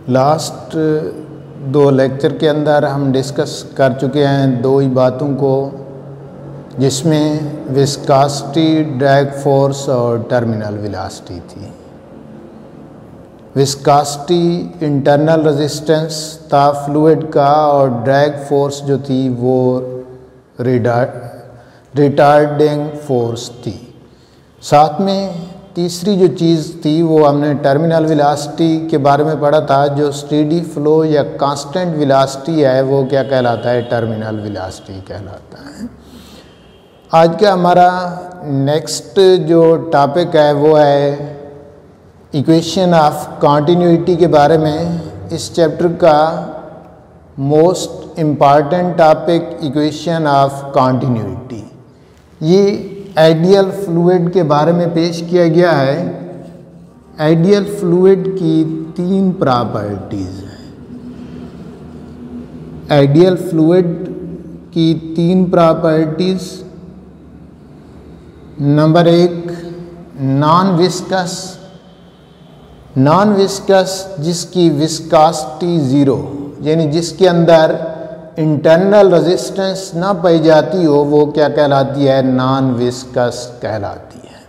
Last दो lecture के अंदर हम डिस्कस कर चुके हैं दो ही बातों को, जिसमें विस्कासिटी, ड्रैग फोर्स और टर्मिनल वेलोसिटी थी। विस्कासिटी इंटरनल रेजिस्टेंस था फ्लूइड का और ड्रैग फोर्स जो थी वो रिटार्डिंग फोर्स थी। साथ में तीसरी जो चीज़ थी वो हमने टर्मिनल वेलोसिटी के बारे में पढ़ा था। जो स्टेडी फ्लो या कांस्टेंट वेलोसिटी है वो क्या कहलाता है? टर्मिनल वेलोसिटी कहलाता है। आज का हमारा नेक्स्ट जो टॉपिक है वो है इक्वेशन ऑफ कंटिन्यूटी के बारे में। इस चैप्टर का most important topic equation of continuity. ये आइडियल फ्लूइड के बारे में पेश किया गया है। आइडियल फ्लूइड की तीन प्रॉपर्टीज़ हैं। आइडियल फ्लूइड की तीन प्रॉपर्टीज़। नंबर एक, नॉन विस्कस। नॉन विस्कस जिसकी विस्कासिटी ज़ीरो, यानी जिसके अंदर इंटरनल रेजिस्टेंस ना पाई जाती हो, वो क्या कहलाती है? नॉन विस्कस कहलाती है।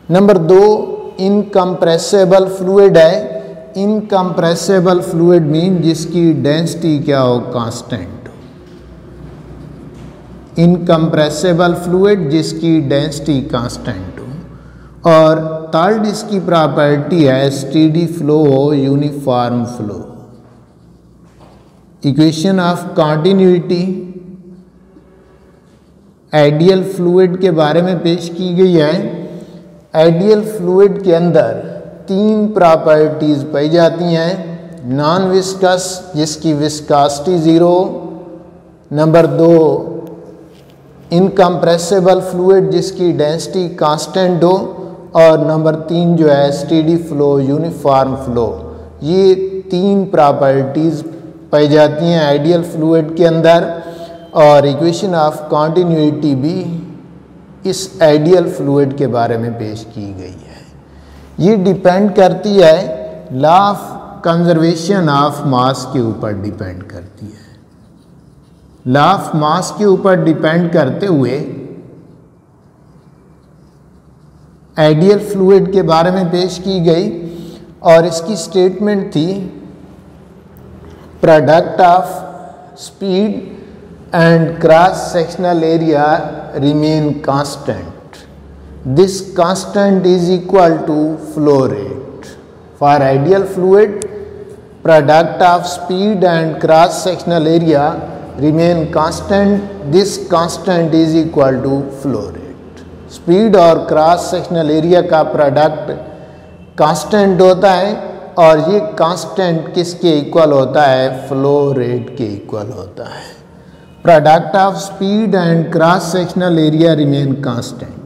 नंबर दो, इनकम्प्रेसिबल फ्लूइड है। इनकम्प्रेसिबल फ्लूइड मीन जिसकी डेंसिटी क्या हो? कांस्टेंट हो। इनकम्प्रेसिबल फ्लूइड जिसकी डेंसिटी कांस्टेंट हो। और थर्ड इसकी प्रॉपर्टी है स्टेडी फ्लो हो, uniform flow. Equation of continuity ideal fluid के बारे में पेश की गई है। आइडियल फ्लूइड के अंदर तीन प्रॉपर्टीज़ पाई जाती हैं। नॉन विस्कस जिसकी विस्कासिटी ज़ीरो। नंबर दो, इनकम्प्रेसिबल फ्लूइड जिसकी डेंसिटी कांस्टेंट हो। और नंबर तीन जो है स्टेडी फ्लो, यूनिफॉर्म फ्लो। ये तीन प्रॉपर्टीज़ पाई जाती हैं आइडियल फ्लूइड के अंदर। और इक्वेशन ऑफ कंटिन्यूटी भी इस आइडियल फ्लूइड के बारे में पेश की गई है। ये डिपेंड करती है law of conservation of mass के ऊपर डिपेंड करती है। लॉ ऑफ मास के ऊपर डिपेंड करते हुए आइडियल फ्लूइड के बारे में पेश की गई और इसकी स्टेटमेंट थी product of speed and cross sectional area remain constant. This constant is equal to flow rate. For ideal fluid, product of speed and cross sectional area remain constant. This constant is equal to flow rate. Speed और cross sectional area का product constant होता है और ये constant किसके equal होता है? Flow rate के इक्वल होता है। Product of speed and cross sectional area remain constant.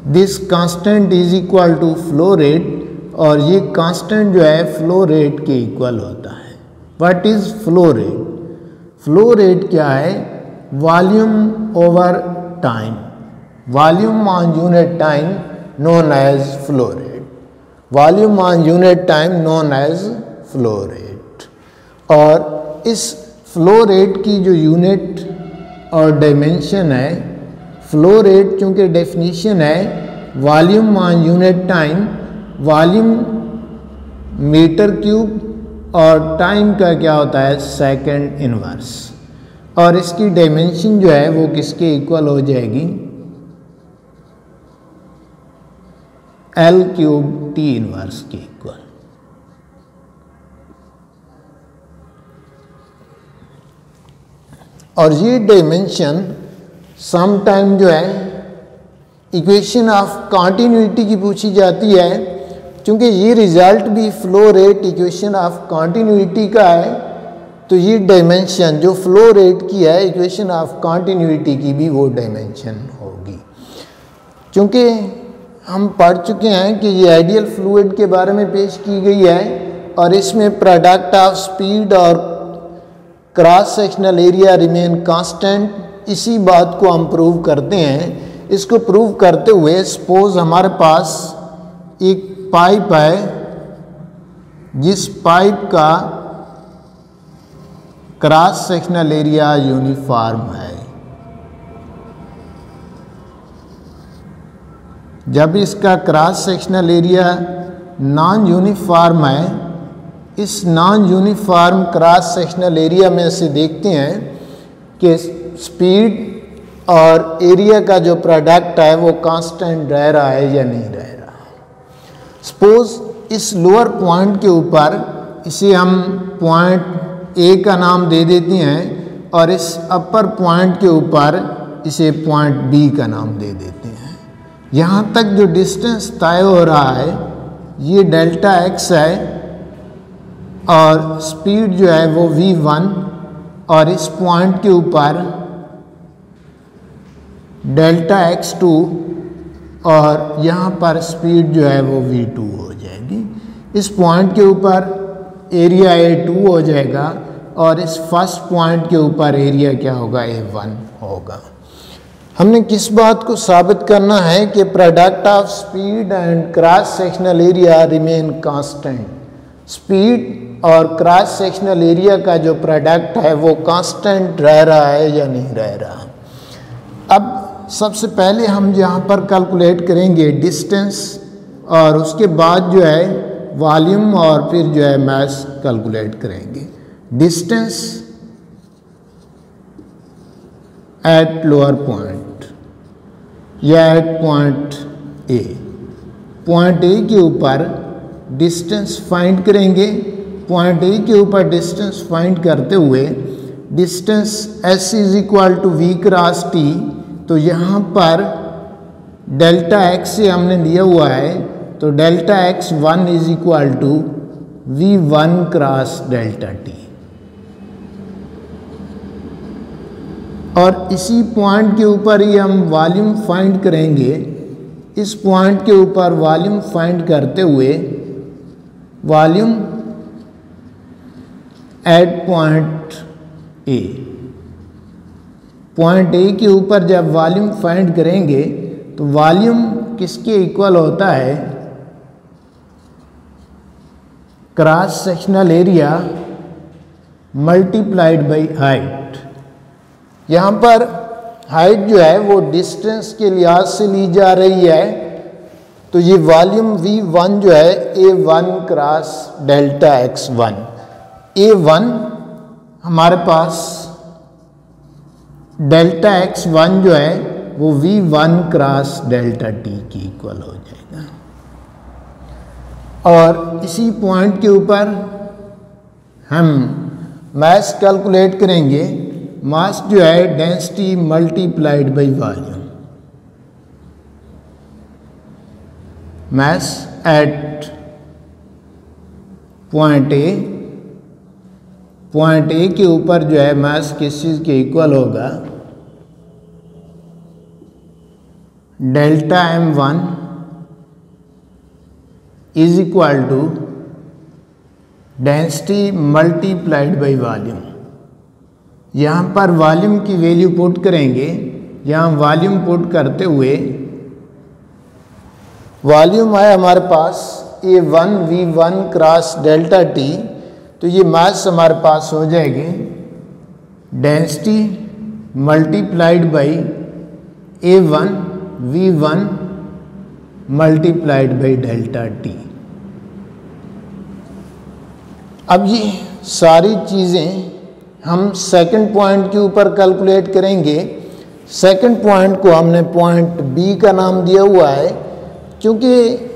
This constant is equal to flow rate और ये कांस्टेंट जो है फ्लो रेट के इक्वल होता है। What is flow rate? Flow rate क्या है? Volume over time. Volume on unit time known as flow rate. Volume on unit time known as flow rate. और इस फ्लो रेट की जो यूनिट और डायमेंशन है, फ्लो रेट चूँकि definition है volume on unit time, volume meter cube और time का क्या होता है? Second inverse. और इसकी डायमेंशन जो है वो किसके इक्वल हो जाएगी? L क्यूब T इनवर्स के इक्वल। और ये डायमेंशन सम टाइम जो है इक्वेशन ऑफ कंटिन्यूटी की पूछी जाती है, क्योंकि ये रिजल्ट भी flow rate equation of continuity का है। तो ये डायमेंशन जो फ्लो रेट की है इक्वेशन ऑफ कंटिन्यूटी की भी वो डायमेंशन होगी। क्योंकि हम पढ़ चुके हैं कि ये आइडियल फ्लूइड के बारे में पेश की गई है और इसमें प्रोडक्ट ऑफ स्पीड और cross sectional area remain constant. इसी बात को हम प्रूव करते हैं। इसको प्रूव करते हुए सपोज हमारे पास एक पाइप है जिस पाइप का क्रॉस सेक्शनल एरिया यूनिफॉर्म है। जब इसका cross sectional area non uniform है, इस non uniform cross sectional area में से देखते हैं कि स्पीड और एरिया का जो प्रोडक्ट है वो कांस्टेंट रह रहा है या नहीं रह रहा। सपोज इस लोअर पॉइंट के ऊपर इसे हम पॉइंट ए का नाम दे देते हैं और इस अपर पॉइंट के ऊपर इसे पॉइंट बी का नाम दे देते हैं। यहाँ तक जो डिस्टेंस तय हो रहा है ये डेल्टा एक्स है और स्पीड जो है वो v1 और इस पॉइंट के ऊपर डेल्टा x2 और यहाँ पर स्पीड जो है वो v2 हो जाएगी। इस पॉइंट के ऊपर एरिया A2 हो जाएगा और इस फर्स्ट पॉइंट के ऊपर एरिया क्या होगा, A1 होगा। हमने किस बात को साबित करना है कि product of speed and cross sectional area remain constant. Speed और क्रॉस सेक्शनल एरिया का जो प्रोडक्ट है वो कांस्टेंट रह रहा है या नहीं रह रहा। अब सबसे पहले हम यहाँ पर कैलकुलेट करेंगे डिस्टेंस और उसके बाद जो है वॉल्यूम और फिर जो है मास कैलकुलेट करेंगे। डिस्टेंस एट लोअर पॉइंट या at point A, point A के ऊपर डिस्टेंस फाइंड करेंगे। पॉइंट ए के ऊपर डिस्टेंस फाइंड करते हुए distance s is equal to v cross t, तो यहाँ पर डेल्टा x से हमने दिया हुआ है तो delta x1 is equal to v1 cross delta T. और इसी पॉइंट के ऊपर ही हम वॉल्यूम फाइंड करेंगे। इस पॉइंट के ऊपर वॉल्यूम फाइंड करते हुए volume at point A, point A के ऊपर जब वॉल्यूम फाइंड करेंगे तो वॉल्यूम किसके इक्वल होता है, cross sectional area multiplied by height. यहाँ पर हाइट जो है वो डिस्टेंस के लिहाज से ली जा रही है, तो ये वॉल्यूम v1 जो है A1 cross delta x1। A1 हमारे पास डेल्टा x1 जो है वो v1 क्रॉस डेल्टा t की इक्वल हो जाएगा। और इसी पॉइंट के ऊपर हम मास कैलकुलेट करेंगे। मास जो है density multiplied by volume. Mass at point A, point A के ऊपर जो है मास किस चीज़ के इक्वल होगा, delta m1 is equal to density multiplied by volume. यहाँ पर वॉल्यूम की वैल्यू पुट करेंगे। यहाँ वॉल्यूम पुट करते हुए वॉल्यूम है हमारे पास A1 v1 cross delta T, तो ये मास हमारे पास हो जाएगी density multiplied by A1 v1 multiplied by delta T. अब ये सारी चीज़ें हम सेकंड पॉइंट के ऊपर कैलकुलेट करेंगे। सेकंड पॉइंट को हमने पॉइंट बी का नाम दिया हुआ है, क्योंकि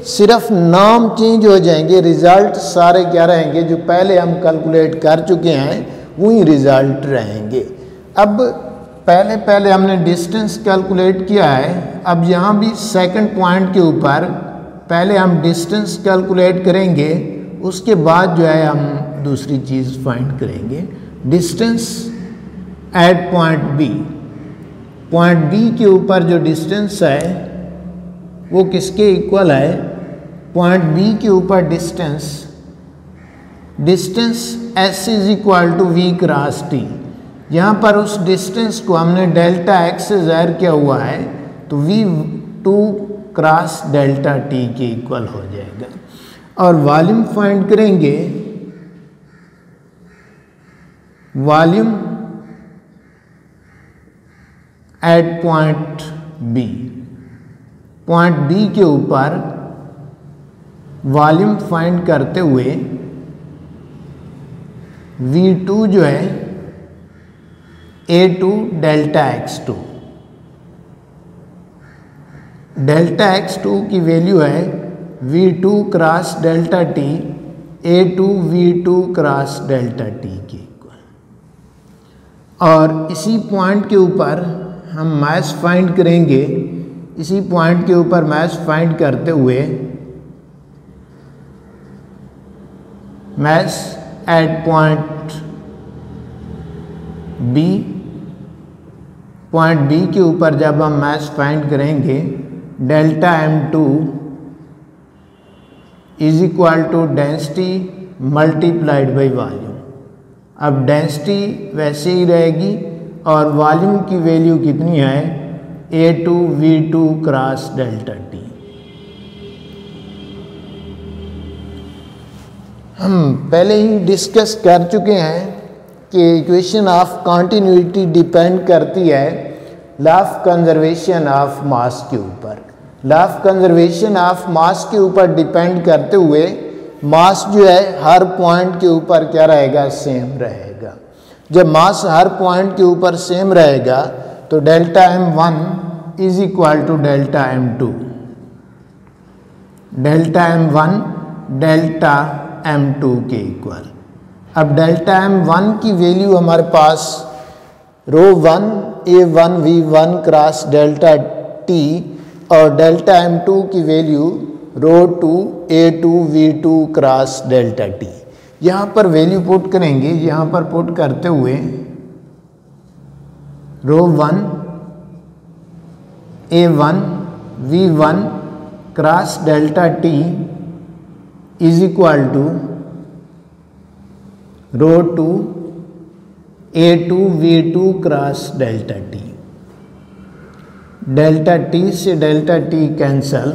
सिर्फ नाम चेंज हो जाएंगे, रिज़ल्ट सारे क्या रहेंगे जो पहले हम कैलकुलेट कर चुके हैं वही रिज़ल्ट रहेंगे। अब पहले हमने डिस्टेंस कैलकुलेट किया है, अब यहाँ भी सेकंड पॉइंट के ऊपर पहले हम डिस्टेंस कैलकुलेट करेंगे, उसके बाद जो है हम दूसरी चीज़ फाइंड करेंगे। Distance at point B, point B के ऊपर जो डिस्टेंस है वो किसके इक्वल है, पॉइंट बी के ऊपर distance s is equal to v cross t. यहाँ पर उस डिस्टेंस को हमने डेल्टा x से ज़ाहिर किया हुआ है, तो v2 क्रॉस डेल्टा t के इक्वल हो जाएगा। और वॉल्यूम फाइंड करेंगे, volume at point B. Point B के ऊपर वॉल्यूम फाइंड करते हुए V2 जो है A2 delta x2, delta x2 की वैल्यू है V2 cross delta t, A2 V2 cross delta t के इक्वल। और इसी पॉइंट के ऊपर हम मास फाइंड करेंगे, इसी पॉइंट के ऊपर मास फाइंड करते हुए mass at point B, point B के ऊपर जब हम मास फाइंड करेंगे delta m2 is equal to density multiplied by volume. अब डेंसिटी वैसे ही रहेगी और वॉल्यूम की वैल्यू कितनी है A2 V2 cross delta t। हम पहले ही डिस्कस कर चुके हैं कि इक्वेशन ऑफ कॉन्टिन्यूटी डिपेंड करती है law of conservation of mass के ऊपर। Law of conservation of mass के ऊपर डिपेंड करते हुए मास जो है हर पॉइंट के ऊपर क्या रहेगा, सेम रहेगा। जब मास हर पॉइंट के ऊपर सेम रहेगा तो delta m1 is equal to delta m2, delta m1 delta m2 के इक्वल। अब डेल्टा m1 की वैल्यू हमारे पास ρ1 A1 V1 cross delta t और डेल्टा m2 की value ρ2 A2 V2 cross delta t। यहाँ पर वैल्यू पुट करेंगे, यहाँ पर पुट करते हुए ρ1 A1 V1 cross delta t is equal to ρ2 A2 V2 cross delta t। Delta t से डेल्टा t कैंसल।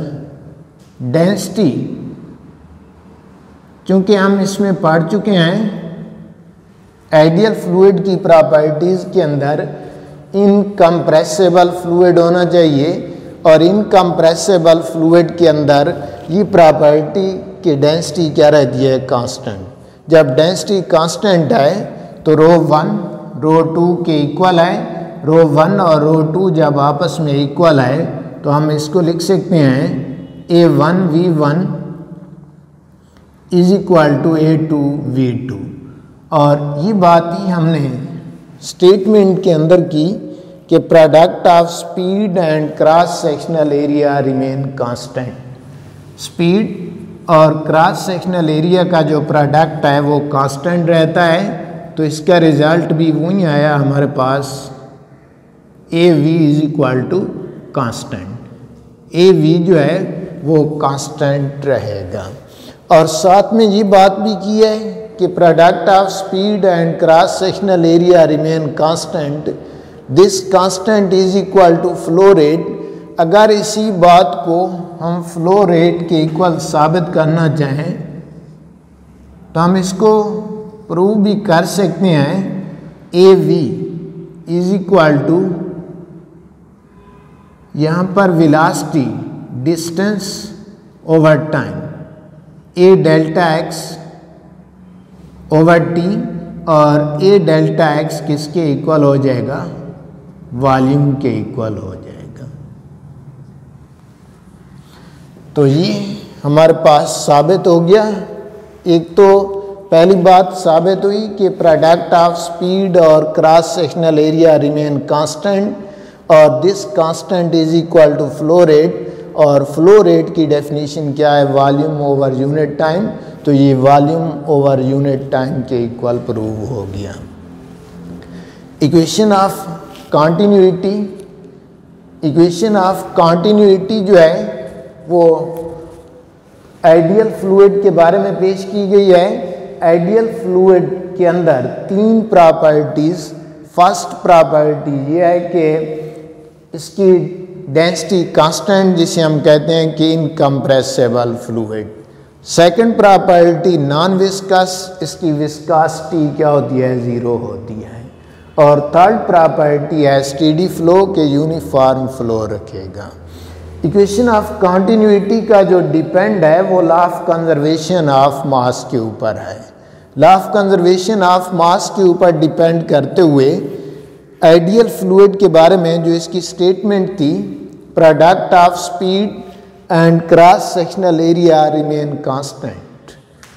डेंसिटी, चूंकि हम इसमें पढ़ चुके हैं आइडियल फ्लूइड की प्रॉपर्टीज के अंदर इनकम्प्रेसिबल फ्लूइड होना चाहिए और इनकम्प्रेसिबल फ्लूइड के अंदर ये प्रॉपर्टी की डेंसिटी क्या रहती है, कांस्टेंट। जब डेंसिटी कांस्टेंट है तो ρ1 ρ2 के इक्वल है, ρ1 और ρ2 जब आपस में इक्वल है तो हम इसको लिख सकते हैं A1 V1 is equal to A2 V2। और ये बात ही हमने स्टेटमेंट के अंदर की कि product of speed and cross sectional area remain constant. Speed और क्रॉस सेक्शनल एरिया का जो प्रोडक्ट है वो कांस्टेंट रहता है, तो इसका रिजल्ट भी वही आया हमारे पास AV is equal to constant. AV जो है वो कांस्टेंट रहेगा। और साथ में ये बात भी की है कि product of speed and cross sectional area remain constant, this constant is equal to flow rate. अगर इसी बात को हम फ्लो रेट के इक्वल साबित करना चाहें तो हम इसको प्रूव भी कर सकते हैं। AV इज इक्वल टू, यहाँ पर velocity distance over time, A delta x over t और A डेल्टा x किसके इक्वल हो जाएगा, वॉल्यूम के इक्वल हो जाएगा। तो ये हमारे पास साबित हो गया। एक तो पहली बात साबित हुई कि प्रोडक्ट ऑफ स्पीड और cross sectional area remain constant और this constant is equal to flow rate. और फ्लो रेट की डेफिनेशन क्या है, वॉल्यूम ओवर यूनिट टाइम। तो ये वॉल्यूम ओवर यूनिट टाइम के इक्वल प्रूव हो गया। Equation of continuity, equation of continuity जो है वो आइडियल फ्लूइड के बारे में पेश की गई है। आइडियल फ्लूइड के अंदर तीन प्रॉपर्टीज। फर्स्ट प्रॉपर्टी ये है कि इसकी डेंसिटी कांस्टेंट, जिसे हम कहते हैं कि incompressible fluid. Second property non viscous, इसकी विस्कासिटी क्या होती है, 0 होती है। और थर्ड प्रॉपर्टी है स्टेडी फ्लो के यूनिफॉर्म फ्लो रखेगा। इक्वेशन ऑफ कंटिन्यूटी का जो डिपेंड है वो law of conservation of mass के ऊपर है। Law of conservation of mass के ऊपर डिपेंड करते हुए आइडियल फ्लूइड के बारे में जो इसकी स्टेटमेंट थी, product of speed and cross sectional area remain constant,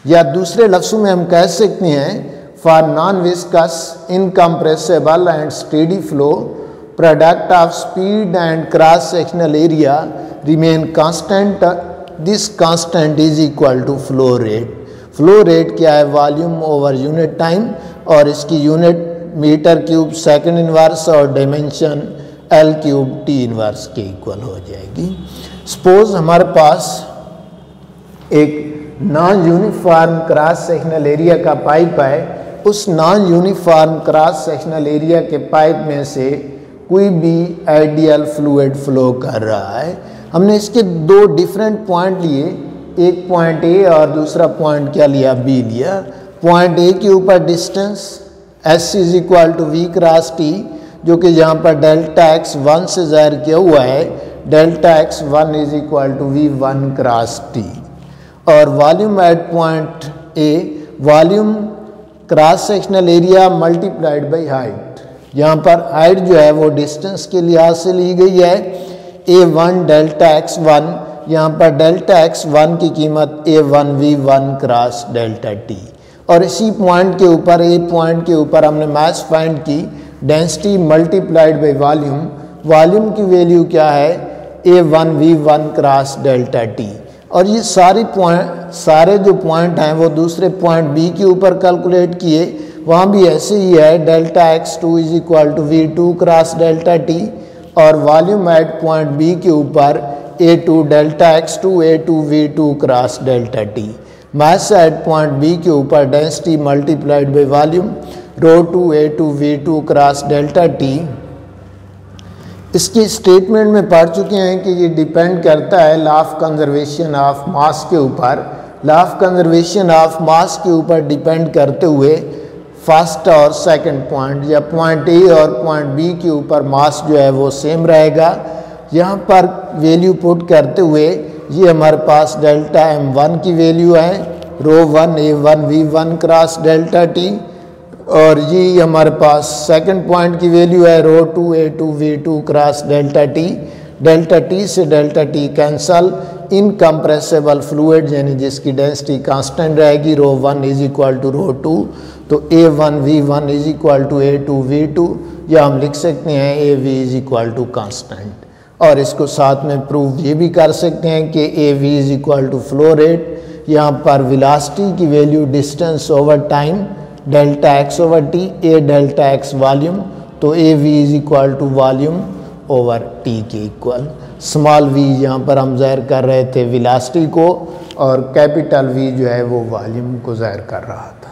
या दूसरे लफ्ज़ों में हम कह सकते हैं for non viscous incompressible and steady flow product of speed and cross sectional area remain constant, this constant is equal to flow rate. Flow rate क्या है, वॉल्यूम ओवर यूनिट टाइम, और इसकी unit metre cube second inverse और dimension L cube T inverse के equal हो जाएगी। Suppose हमारे पास एक non uniform cross sectional area का पाइप है, उस non uniform cross sectional area के पाइप में से कोई भी आइडियल फ्लूइड फ्लो कर रहा है। हमने इसके दो डिफरेंट पॉइंट लिए, एक पॉइंट ए और दूसरा पॉइंट क्या लिया, बी लिया। पॉइंट ए के ऊपर distance s is equal to v cross t, जो कि यहाँ पर डेल्टा एक्स 1 से ज़ाहिर किया हुआ है, delta X 1 is equal to V 1 cross T. और volume at point A, volume cross sectional area multiplied by height. यहाँ पर हाइट जो है वो डिस्टेंस के लिहाज से ली गई है, A1 डेल्टा x1, यहाँ पर डेल्टा x1 की कीमत A1 V1 cross delta T. और इसी पॉइंट के ऊपर, ए पॉइंट के ऊपर हमने मास फाइंड की, density multiplied by volume, volume की वैल्यू क्या है, A1 V1 cross delta T. और ये सारे जो पॉइंट हैं वो दूसरे पॉइंट बी के ऊपर कैलकुलेट किए, वहाँ भी ऐसे ही है, delta x2 is equal to V2 cross delta T. और वॉल्यूम एट पॉइंट बी के ऊपर A2 delta x2 A2 V2 cross delta T. Mass at point B के ऊपर density multiplied by volume ρ2 A2 V2 cross delta T. इसकी statement में पढ़ चुके हैं कि ये डिपेंड करता है law of conservation of mass के ऊपर। Law of conservation of mass के ऊपर डिपेंड करते हुए फर्स्ट और सेकंड पॉइंट या पॉइंट ए और पॉइंट बी के ऊपर मास जो है वो सेम रहेगा। यहाँ पर वैल्यू पुट करते हुए ये हमारे पास डेल्टा m1 की वैल्यू है, ρ1 A1 V1 cross delta T. और ये हमारे पास सेकंड पॉइंट की वैल्यू है ρ2 A2 V2 cross delta T. Delta T से delta T cancel, incompressible fluid यानी जिसकी डेंसिटी कांस्टेंट रहेगी ρ1 इज इक्वल टू ρ2, तो A1 V1 is equal to A2 V2, या हम लिख सकते हैं AV is equal to constant. और इसको साथ में प्रूव ये भी कर सकते हैं कि AV is equal to flow rate. यहाँ पर वेलोसिटी की value distance over time, delta x over t, A delta x volume, तो AV is equal to volume over t के इक्वल। स्मॉल v यहाँ पर हम ज़ाहिर कर रहे थे वेलोसिटी को, और कैपिटल V जो है वो वॉल्यूम को ज़ाहिर कर रहा था।